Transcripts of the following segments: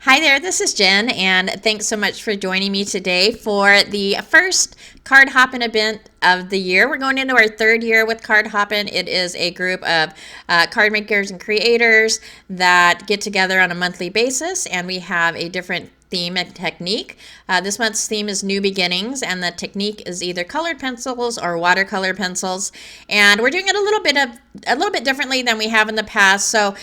Hi there, this is Jen, and thanks so much for joining me today for the first Card Hoppin event of the year. We're going into our third year with Card Hoppin. It is a group of card makers and creators that get together on a monthly basis, and we have a different theme and technique. This month's theme is New Beginnings, and the technique is either colored pencils or watercolor pencils. And we're doing it a little bit differently than we have in the past. So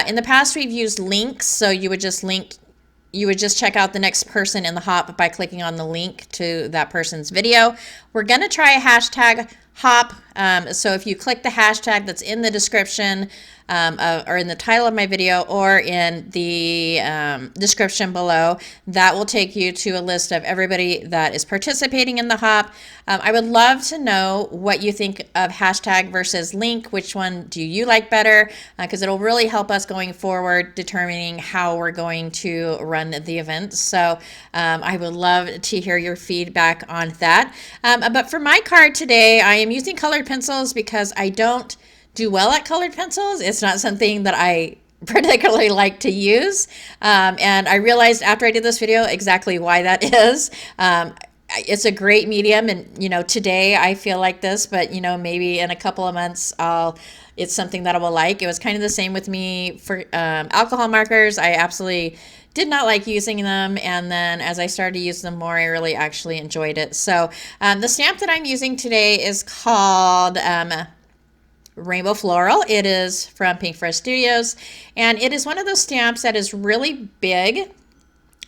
in the past, we've used links, so you would just check out the next person in the hop by clicking on the link to that person's video. We're going to try a hashtag hop. So if you click the hashtag that's in the description or in the title of my video or in the description below, that will take you to a list of everybody that is participating in the hop. I would love to know what you think of hashtag versus link. Which one do you like better? Because it'll really help us going forward determining how we're going to run the event. So I would love to hear your feedback on that. But for my card today, I am using colored pencils because I don't do well at colored pencils. It's not something that I particularly like to use. And I realized after I did this video exactly why that is. It's a great medium, and today I feel like this, but maybe in a couple of months it's something that I will like. It was kind of the same with me for alcohol markers. I absolutely did not like using them, and then as I started to use them more, I really actually enjoyed it. So the stamp that I'm using today is called Rainbow Floral. It is from Pinkfresh Studios, and it is one of those stamps that is really big,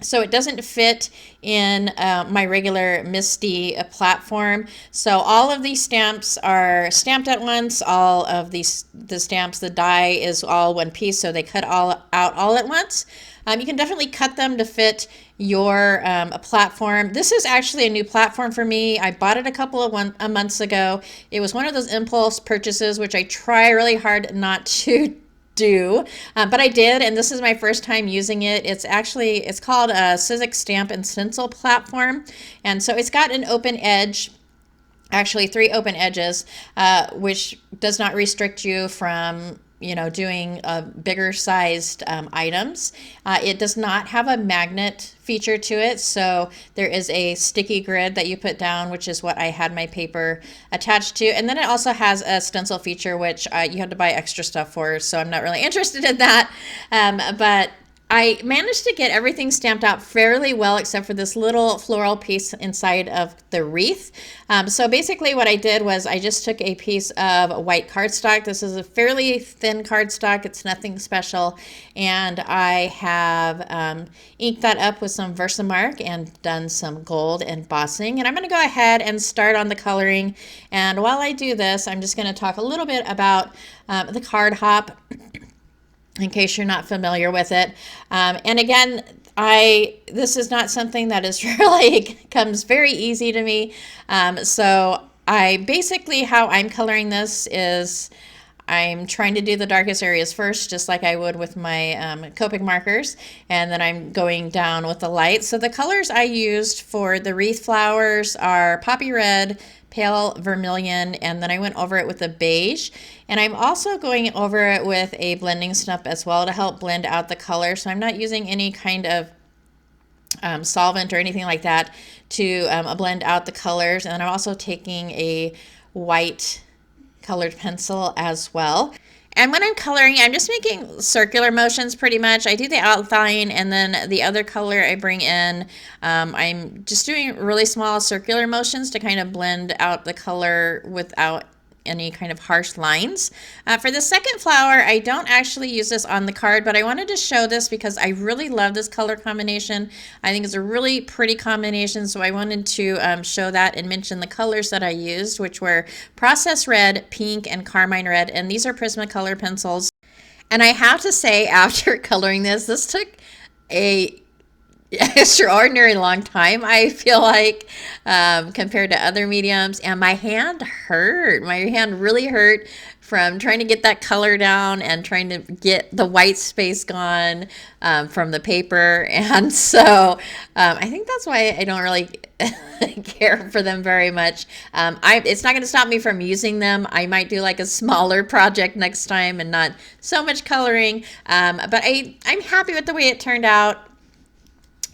so it doesn't fit in my regular Misty platform. So all of these stamps are stamped at once. All of the stamps, the die is all one piece, so they cut all out all at once. You can definitely cut them to fit your platform. This is actually a new platform for me. I bought it a couple of months ago. It was one of those impulse purchases, which I try really hard not to do, but I did, and this is my first time using it. It's called a Sizzix Stamp and Stencil platform, and so it's got an open edge, actually 3 open edges, which does not restrict you from doing bigger sized items. It does not have a magnet feature to it, so there is a sticky grid that you put down, which is what I had my paper attached to, and then it also has a stencil feature, which you have to buy extra stuff for, so I'm not really interested in that, but I managed to get everything stamped out fairly well except for this little floral piece inside of the wreath. So basically what I did was I just took a piece of white cardstock. This is a fairly thin cardstock. It's nothing special. And I have inked that up with some Versamark and done some gold embossing. And I'm going to go ahead and start on the coloring. And while I do this, I'm just going to talk a little bit about the card hop, in case you're not familiar with it. And again, this is not something that is really comes very easy to me. So how I'm coloring this is I'm trying to do the darkest areas first, just like I would with my Copic markers, and then I'm going down with the light. So the colors I used for the wreath flowers are Poppy Red, Pale Vermilion, and then I went over it with a beige. And I'm also going over it with a blending stump as well to help blend out the color. So I'm not using any kind of solvent or anything like that to blend out the colors. And then I'm also taking a white colored pencil as well. And when I'm coloring, I'm just making circular motions pretty much. I do the outline, and then the other color I bring in, I'm just doing really small circular motions to kind of blend out the color without any kind of harsh lines. For the second flower, I don't actually use this on the card, but I wanted to show this because I really love this color combination. I think it's a really pretty combination, so I wanted to show that and mention the colors that I used, which were Process Red, Pink, and Carmine Red, and these are Prismacolor pencils. And I have to say, after coloring this took a extraordinary long time, I feel like, compared to other mediums, and my hand hurt. My hand really hurt from trying to get that color down and trying to get the white space gone from the paper. And so I think that's why I don't really care for them very much. It's not going to stop me from using them. I might do like a smaller project next time and not so much coloring, but I'm happy with the way it turned out.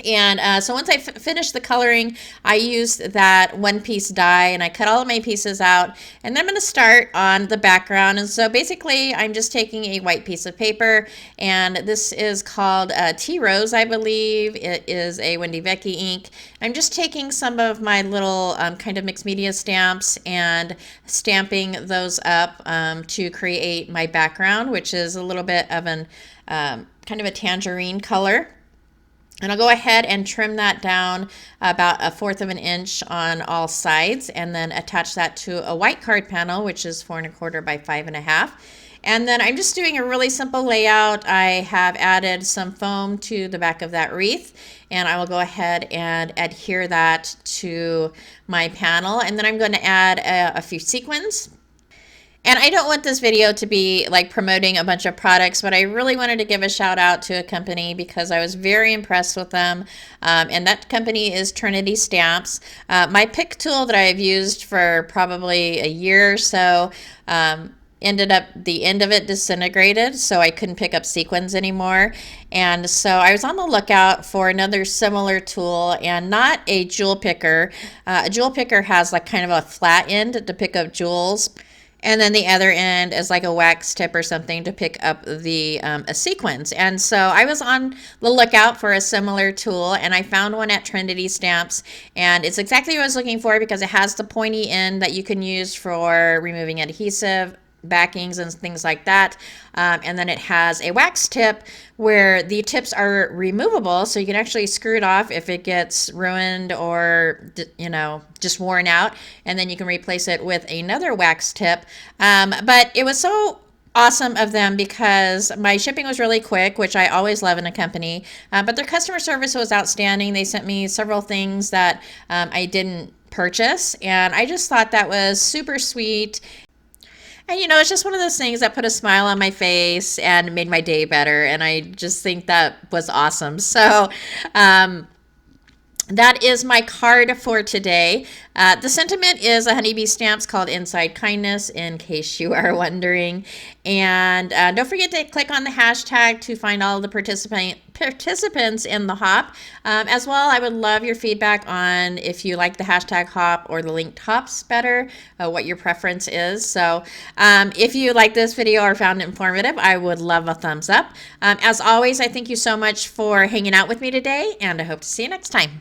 And so once I finished the coloring, I used that one-piece die and I cut all of my pieces out. And then I'm going to start on the background. And so basically, I'm just taking a white piece of paper, and this is called Tea Rose, I believe. It is a Wendy Vecchi ink. I'm just taking some of my little kind of mixed media stamps and stamping those up to create my background, which is a little bit of an kind of a tangerine color. And I'll go ahead and trim that down about 1/4 of an inch on all sides, and then attach that to a white card panel, which is 4 1/4 by 5 1/2. And then I'm just doing a really simple layout. I have added some foam to the back of that wreath, and I will go ahead and adhere that to my panel. And then I'm going to add a few sequins. And I don't want this video to be like promoting a bunch of products, but I really wanted to give a shout out to a company because I was very impressed with them. And that company is Trinity Stamps. My pick tool that I've used for probably a year or so ended up, the end of it disintegrated, so I couldn't pick up sequins anymore. And so I was on the lookout for another similar tool, and not a jewel picker. A jewel picker has like kind of a flat end to pick up jewels, and then the other end is like a wax tip or something to pick up the a sequins. And so I was on the lookout for a similar tool, and I found one at Trinity Stamps, and it's exactly what I was looking for because it has the pointy end that you can use for removing adhesive, backings, and things like that. And then it has a wax tip where the tips are removable, so you can actually screw it off if it gets ruined or, you know, just worn out, and then you can replace it with another wax tip. But it was so awesome of them because my shipping was really quick, which I always love in a company, but their customer service was outstanding. They sent me several things that I didn't purchase, and I just thought that was super sweet. And you know, it's just one of those things that put a smile on my face and made my day better. And I just think that was awesome. So that is my card for today. The sentiment is a HoneyBee stamps called Inside Kindness, in case you are wondering. And don't forget to click on the hashtag to find all the participants in the hop. As well, I would love your feedback on if you like the hashtag hop or the linked hops better, what your preference is. So if you like this video or found it informative, I would love a thumbs up. As always, I thank you so much for hanging out with me today, and I hope to see you next time.